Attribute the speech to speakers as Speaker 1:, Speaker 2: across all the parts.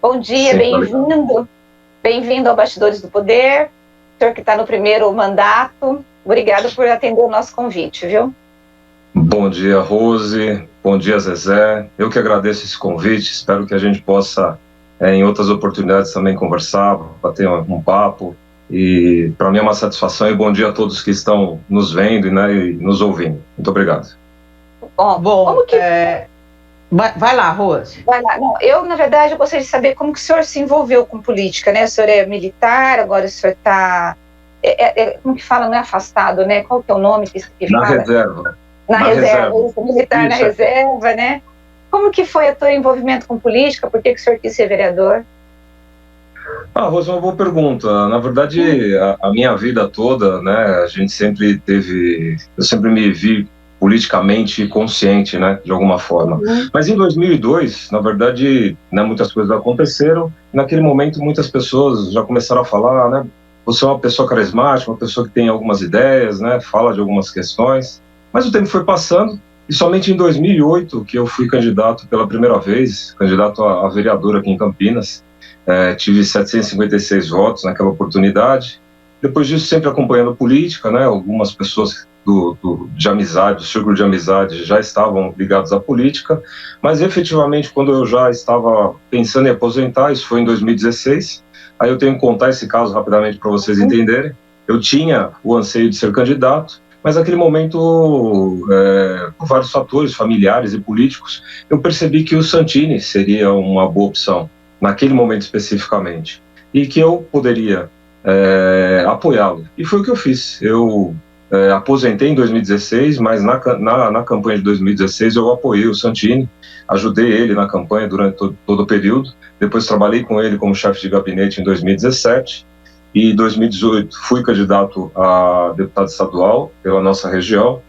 Speaker 1: Bom dia, bem-vindo. Bem-vindo ao Bastidores do Poder. O senhor que está no primeiro mandato, obrigado por atender o nosso convite, viu?
Speaker 2: Bom dia, Rose. Bom dia, Zezé. Eu que agradeço esse convite. Espero que a gente possa, em outras oportunidades, também conversar, bater um papo. E para mim é uma satisfação e bom dia a todos que estão nos vendo, né, e nos ouvindo. Muito obrigado.
Speaker 1: Bom, como que...
Speaker 3: Vai lá, Rose.
Speaker 1: Vai lá. Bom, na verdade, eu gostaria de saber como que o senhor se envolveu com política, né? O senhor é militar, agora o senhor está... como que fala? Não é afastado, né? Qual que é o nome que
Speaker 2: Na
Speaker 1: fala?
Speaker 2: reserva.
Speaker 1: Na reserva. Militar na reserva, né? Como que foi o seu envolvimento com política? Por que o senhor quis ser vereador?
Speaker 2: Rose, uma boa pergunta. Na verdade, a minha vida toda, né, eu sempre me vi politicamente consciente, né, de alguma forma. Mas em 2002, na verdade, né, muitas coisas aconteceram. Naquele momento, muitas pessoas já começaram a falar, né, você é uma pessoa carismática, uma pessoa que tem algumas ideias, né, fala de algumas questões. Mas o tempo foi passando e somente em 2008 que eu fui candidato pela primeira vez, candidato a vereador aqui em Campinas. Tive 756 votos naquela oportunidade. Depois disso, sempre acompanhando política, né? Algumas pessoas de amizade, do círculo de amizade, já estavam ligados à política, mas efetivamente, quando eu já estava pensando em aposentar, isso foi em 2016, aí eu tenho que contar esse caso rapidamente para vocês entenderem. Eu tinha o anseio de ser candidato, mas naquele momento, por vários fatores familiares e políticos, eu percebi que o Santini seria uma boa opção, naquele momento especificamente, e que eu poderia apoiá-lo. E foi o que eu fiz. Eu aposentei em 2016, mas na campanha de 2016 eu apoiei o Santini, ajudei ele na campanha durante todo o período. Depois trabalhei com ele como chefe de gabinete em 2017, e em 2018 fui candidato a deputado estadual pela nossa região.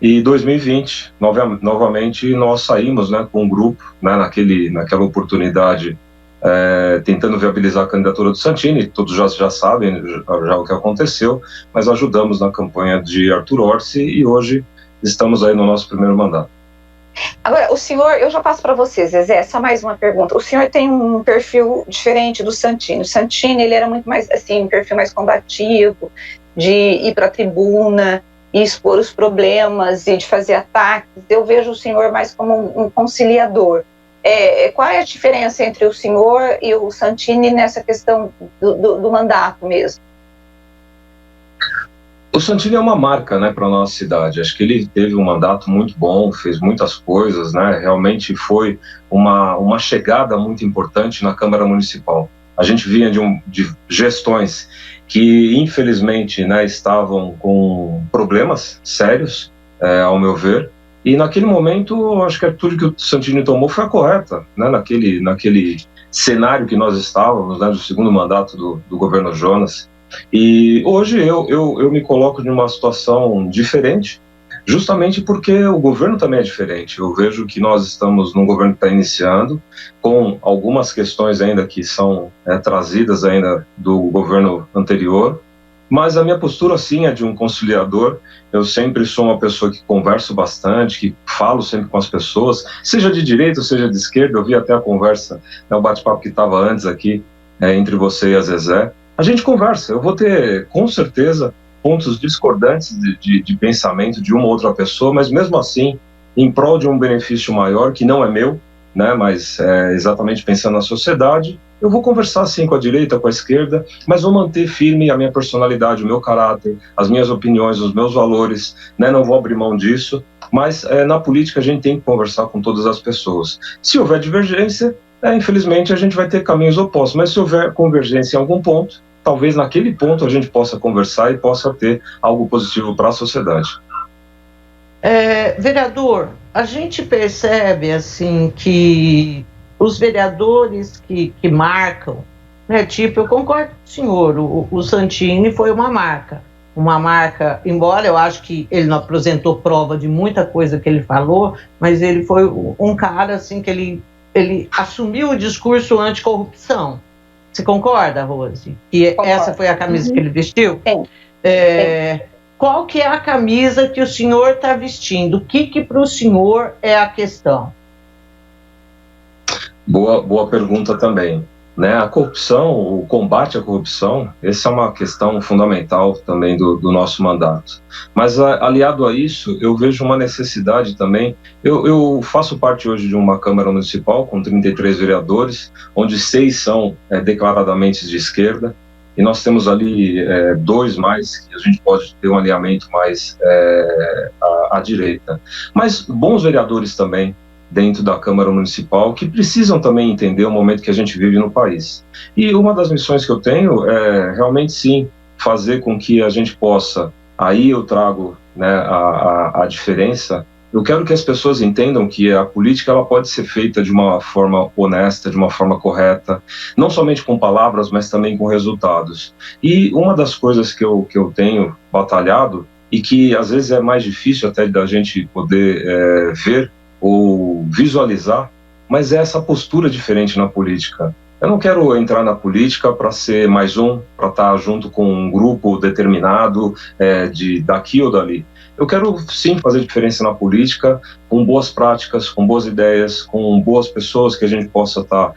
Speaker 2: E em 2020, novamente, nós saímos, né, com um grupo, né, naquela oportunidade, tentando viabilizar a candidatura do Santini. Todos já sabem já o que aconteceu, mas ajudamos na campanha de Arthur Orsi e hoje estamos aí no nosso primeiro mandato.
Speaker 1: Agora, o senhor, eu já passo para você, Zezé, só mais uma pergunta. O senhor tem um perfil diferente do Santini. O Santini, ele era muito mais, assim, um perfil mais combativo, de ir para a tribuna e expor os problemas e de fazer ataques. Eu vejo o senhor mais como um conciliador. Qual é a diferença entre o senhor e o Santini nessa questão do mandato mesmo?
Speaker 2: O Santini é uma marca, né, para a nossa cidade. Acho que ele teve um mandato muito bom, fez muitas coisas, né, realmente foi uma chegada muito importante na Câmara Municipal. A gente vinha de gestões que, infelizmente, né, estavam com problemas sérios, ao meu ver, e naquele momento, acho que a atitude que o Santini tomou foi a correta, né, naquele cenário que nós estávamos, né, do segundo mandato do governo Jonas. E hoje eu me coloco numa situação diferente, justamente porque o governo também é diferente. Eu vejo que nós estamos num governo que está iniciando, com algumas questões ainda que são trazidas ainda do governo anterior, mas a minha postura, sim, é de um conciliador. Eu sempre sou uma pessoa que converso bastante, que falo sempre com as pessoas, seja de direita ou seja de esquerda. Eu vi até a conversa, o bate-papo que estava antes aqui, entre você e a Zezé. A gente conversa, eu vou ter, com certeza, pontos discordantes de pensamento de uma ou outra pessoa, mas mesmo assim, em prol de um benefício maior, que não é meu, né, mas exatamente pensando na sociedade, eu vou conversar sim com a direita, com a esquerda, mas vou manter firme a minha personalidade, o meu caráter, as minhas opiniões, os meus valores, né, não vou abrir mão disso, mas na política a gente tem que conversar com todas as pessoas. Se houver divergência, infelizmente a gente vai ter caminhos opostos, mas se houver convergência em algum ponto, talvez naquele ponto a gente possa conversar e possa ter algo positivo para a sociedade.
Speaker 3: Vereador, a gente percebe assim que os vereadores que marcam, né, tipo, eu concordo com o senhor, o Santini foi uma marca, embora eu acho que ele não apresentou prova de muita coisa que ele falou, mas ele foi um cara assim que ele assumiu o discurso anticorrupção. Você concorda, Rose? Que essa foi a camisa que ele vestiu?
Speaker 1: Sim.
Speaker 3: Qual que é a camisa que o senhor está vestindo? O que para o senhor é a questão?
Speaker 2: Boa pergunta também. né? A corrupção, o combate à corrupção, essa é uma questão fundamental também do nosso mandato. Mas aliado a isso, eu vejo uma necessidade também. Eu faço parte hoje de uma Câmara Municipal com 33 vereadores, onde 6 são declaradamente de esquerda, e nós temos ali 2 mais que a gente pode ter um alinhamento mais à direita. Mas bons vereadores também dentro da Câmara Municipal, que precisam também entender o momento que a gente vive no país. E uma das missões que eu tenho é realmente, sim, fazer com que a gente possa, aí eu trago, né, a diferença. Eu quero que as pessoas entendam que a política ela pode ser feita de uma forma honesta, de uma forma correta, não somente com palavras, mas também com resultados. E uma das coisas que eu tenho batalhado, e que às vezes é mais difícil até da gente poder ver, ou visualizar, mas é essa postura diferente na política. Eu não quero entrar na política para ser mais para estar junto com um grupo determinado daqui ou dali. Eu quero sim fazer diferença na política, com boas práticas, com boas ideias, com boas pessoas que a gente possa estar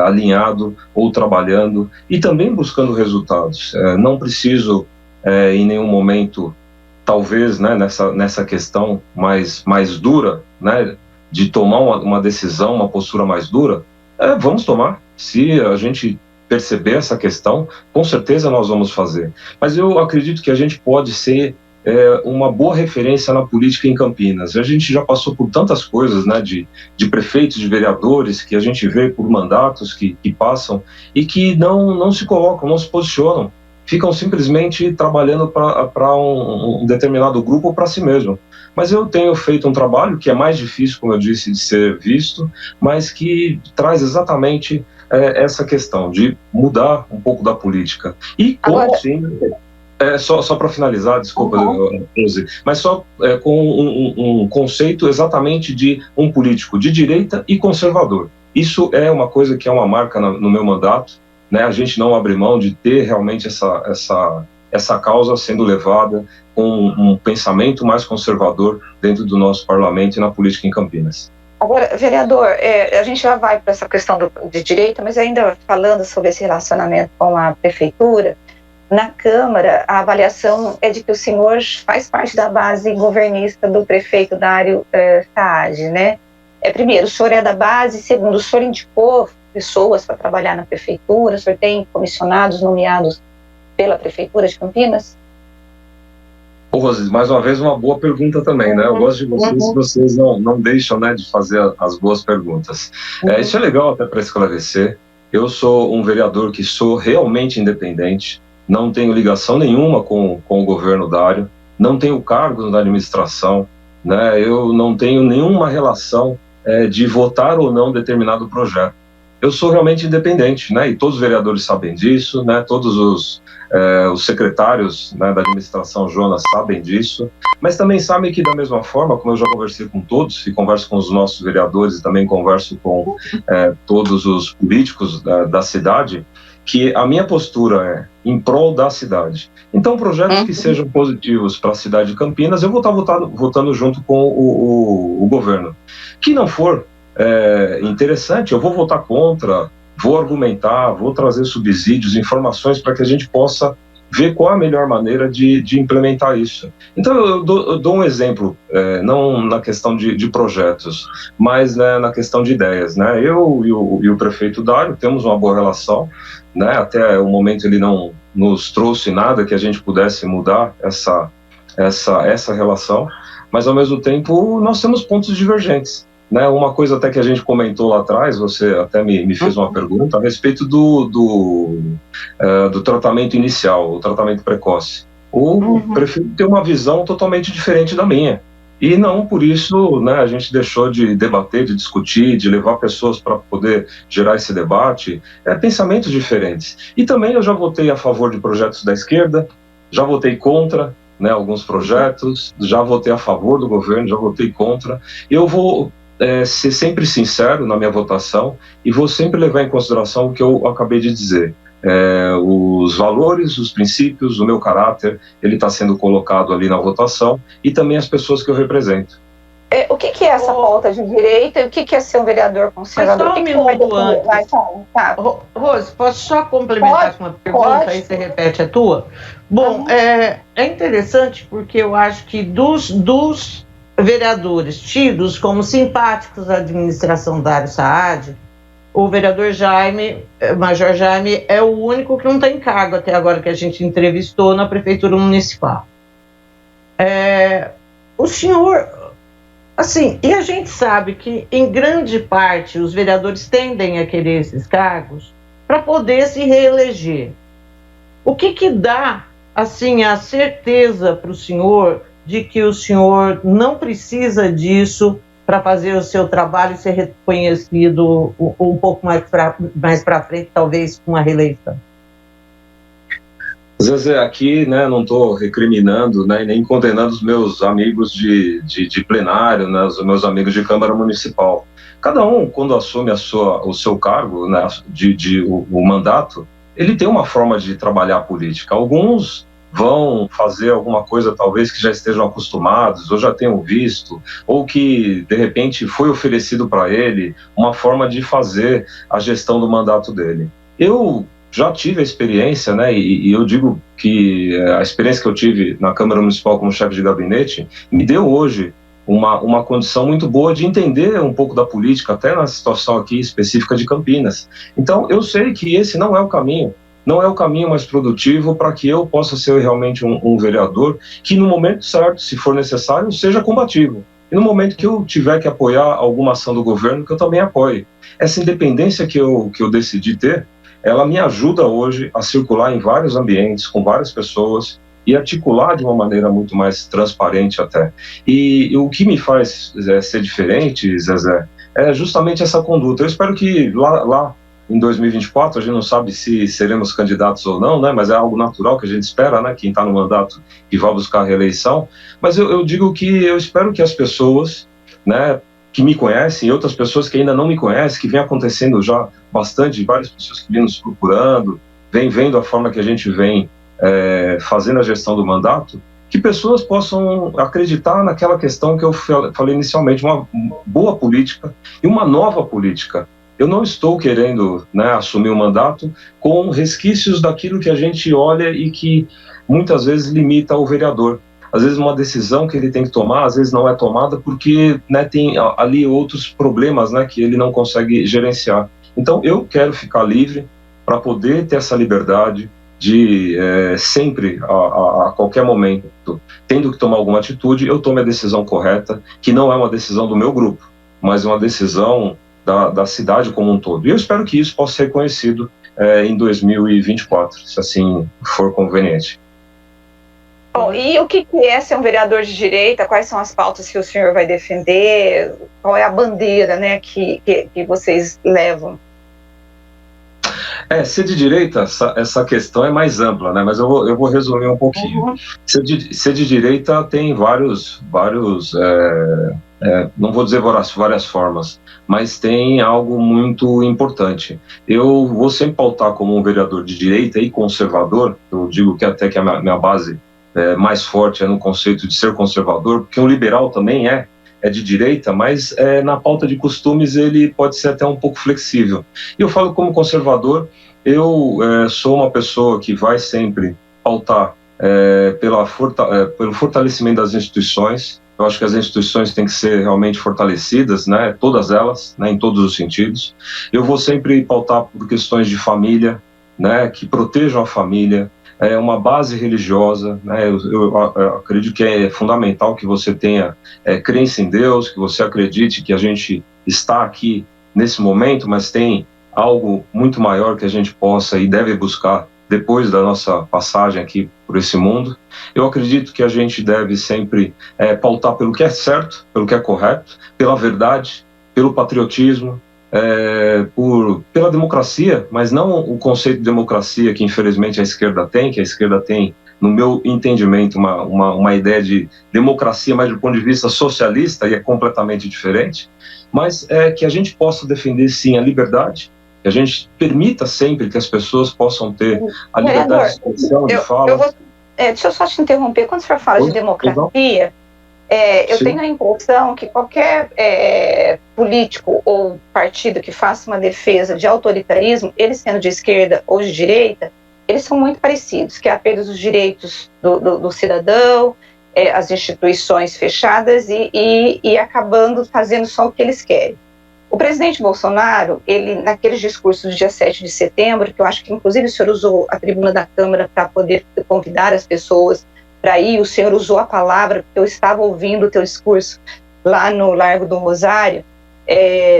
Speaker 2: alinhado ou trabalhando e também buscando resultados. Não preciso em nenhum momento, talvez, né, nessa questão mais dura, né, de tomar uma decisão, uma postura mais dura, vamos tomar. Se a gente perceber essa questão, com certeza nós vamos fazer. Mas eu acredito que a gente pode ser uma boa referência na política em Campinas. A gente já passou por tantas coisas, né, de prefeitos, de vereadores, que a gente vê por mandatos que passam e que não se colocam, não se posicionam. Ficam simplesmente trabalhando para um determinado grupo ou para si mesmo. Mas eu tenho feito um trabalho que é mais difícil, como eu disse, de ser visto, mas que traz exatamente essa questão de mudar um pouco da política. E como sim, só para finalizar, desculpa, Rose, mas só com um conceito exatamente de um político de direita e conservador. Isso é uma coisa que é uma marca no meu mandato. Né, a gente não abre mão de ter realmente essa causa sendo levada com um pensamento mais conservador dentro do nosso parlamento e na política em Campinas.
Speaker 1: Agora, vereador, a gente já vai para essa questão de direita, mas ainda falando sobre esse relacionamento com a prefeitura, na Câmara a avaliação é de que o senhor faz parte da base governista do prefeito Dário Saad, né? Primeiro, o senhor é da base, segundo, o senhor indicou pessoas para trabalhar na prefeitura, o senhor tem comissionados nomeados pela prefeitura de Campinas?
Speaker 2: Rose, mais uma vez uma boa pergunta também, né? Eu gosto de vocês não deixam, né, de fazer as boas perguntas. Isso é legal até para esclarecer. Eu sou um vereador que sou realmente independente, não tenho ligação nenhuma com o governo Dário, não tenho cargos na administração, né? Eu não tenho nenhuma relação de votar ou não determinado projeto. Eu sou realmente independente, né? E todos os vereadores sabem disso, né? Todos os secretários, né, da administração Jonas sabem disso, mas também sabem que da mesma forma, como eu já conversei com todos, e converso com os nossos vereadores e também converso com todos os políticos da cidade, que a minha postura é em prol da cidade. Então, projetos que sejam positivos para a cidade de Campinas, eu vou estar votando junto com o governo. Que não for interessante, eu vou votar contra, vou argumentar, vou trazer subsídios, informações para que a gente possa ver qual a melhor maneira de implementar isso. Então eu dou um exemplo, não na questão de projetos, mas, né, na questão de ideias. Né? Eu e o prefeito Dário temos uma boa relação, né? Até o momento ele não nos trouxe nada que a gente pudesse mudar essa relação, mas ao mesmo tempo nós temos pontos divergentes. Né, uma coisa até que a gente comentou lá atrás, você até me fez uma pergunta a respeito do tratamento inicial, o tratamento precoce. O prefeito tem uma visão totalmente diferente da minha. E não por isso, né, a gente deixou de debater, de discutir, de levar pessoas para poder gerar esse debate. Pensamentos diferentes. E também eu já votei a favor de projetos da esquerda, já votei contra, né, alguns projetos, já votei a favor do governo, já votei contra. Eu vou ser sempre sincero na minha votação e vou sempre levar em consideração o que eu acabei de dizer. Os valores, os princípios, o meu caráter, ele está sendo colocado ali na votação e também as pessoas que eu represento.
Speaker 1: O que é essa pauta de direita e o que é ser um vereador conservador?
Speaker 3: Mas só um minuto antes. Rose, posso só complementar com uma pergunta, aí você repete a tua? Bom, é interessante porque eu acho que dos vereadores tidos como simpáticos à administração Dario Saad, o vereador Major Jaime, é o único que não tem cargo até agora que a gente entrevistou na Prefeitura Municipal. O senhor, assim, e a gente sabe que, em grande parte, os vereadores tendem a querer esses cargos para poder se reeleger. O que dá, assim, a certeza para o senhor de que o senhor não precisa disso para fazer o seu trabalho e ser reconhecido um pouco mais para frente, talvez com a reeleição?
Speaker 2: Zezé, aqui, né, não estou recriminando, né, nem condenando os meus amigos de plenário, né, os meus amigos de Câmara Municipal. Cada um, quando assume o seu cargo, né, o mandato, ele tem uma forma de trabalhar a política. Alguns vão fazer alguma coisa talvez que já estejam acostumados, ou já tenham visto, ou que, de repente, foi oferecido para ele uma forma de fazer a gestão do mandato dele. Eu já tive a experiência, né, e eu digo que a experiência que eu tive na Câmara Municipal como chefe de gabinete me deu hoje uma condição muito boa de entender um pouco da política, até na situação aqui específica de Campinas. Então, eu sei que esse não é o caminho, não é o caminho mais produtivo para que eu possa ser realmente um vereador que, no momento certo, se for necessário, seja combativo. E no momento que eu tiver que apoiar alguma ação do governo, que eu também apoie. Essa independência que eu decidi ter, ela me ajuda hoje a circular em vários ambientes, com várias pessoas, e articular de uma maneira muito mais transparente até. E o que me faz ser diferente, Zezé, é justamente essa conduta. Eu espero que lá em 2024, a gente não sabe se seremos candidatos ou não, né, mas é algo natural que a gente espera, né, quem está no mandato que vai buscar a reeleição. Mas eu digo que eu espero que as pessoas, né, que me conhecem e outras pessoas que ainda não me conhecem, que vem acontecendo já bastante, várias pessoas que vêm nos procurando, vem vendo a forma que a gente vem fazendo a gestão do mandato, que pessoas possam acreditar naquela questão que eu falei inicialmente, uma boa política e uma nova política. Eu não estou querendo, né, assumir o mandato com resquícios daquilo que a gente olha e que muitas vezes limita o vereador. Às vezes uma decisão que ele tem que tomar, às vezes não é tomada porque, né, tem ali outros problemas, né, que ele não consegue gerenciar. Então eu quero ficar livre para poder ter essa liberdade de sempre, a qualquer momento, tendo que tomar alguma atitude, eu tome a decisão correta, que não é uma decisão do meu grupo, mas uma decisão da cidade como um todo. E eu espero que isso possa ser reconhecido em 2024, se assim for conveniente.
Speaker 1: Bom, e o que é ser um vereador de direita? Quais são as pautas que o senhor vai defender? Qual é a bandeira, né, que vocês levam?
Speaker 2: Ser de direita, essa questão é mais ampla, né? Mas eu vou resumir um pouquinho. Uhum. Ser de direita tem vários não vou dizer várias formas, mas tem algo muito importante. Eu vou sempre pautar como um vereador de direita e conservador, eu digo que até que a minha base mais forte é no conceito de ser conservador, porque um liberal também é de direita, mas na pauta de costumes ele pode ser até um pouco flexível. E eu falo como conservador, eu sou uma pessoa que vai sempre pautar pelo fortalecimento das instituições. Eu acho que as instituições têm que ser realmente fortalecidas, né, todas elas, né, em todos os sentidos. Eu vou sempre pautar por questões de família, né, que protejam a família, uma base religiosa, né? Eu acredito que é fundamental que você tenha crença em Deus, que você acredite que a gente está aqui nesse momento, mas tem algo muito maior que a gente possa e deve buscar depois da nossa passagem aqui por esse mundo. Eu acredito que a gente deve sempre pautar pelo que é certo, pelo que é correto, pela verdade, pelo patriotismo, pela democracia, mas não o conceito de democracia que infelizmente a esquerda tem, que a esquerda tem, no meu entendimento, uma ideia de democracia, mas do ponto de vista socialista, e é completamente diferente, mas que a gente possa defender sim a liberdade, que a gente permita sempre que as pessoas possam ter a liberdade de expressão, de fala.
Speaker 1: Deixa eu só te interromper, quando o senhor fala de democracia, Eu tenho a impressão que qualquer político ou partido que faça uma defesa de autoritarismo, eles sendo de esquerda ou de direita, eles são muito parecidos, que é a perda dos direitos do cidadão, as instituições fechadas e acabando fazendo só o que eles querem. O presidente Bolsonaro, ele, naqueles discursos do dia 7 de setembro, que eu acho que inclusive o senhor usou a tribuna da Câmara para poder convidar as pessoas para ir, o senhor usou a palavra, porque eu estava ouvindo o teu discurso lá no Largo do Rosário,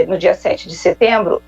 Speaker 1: no dia 7 de setembro,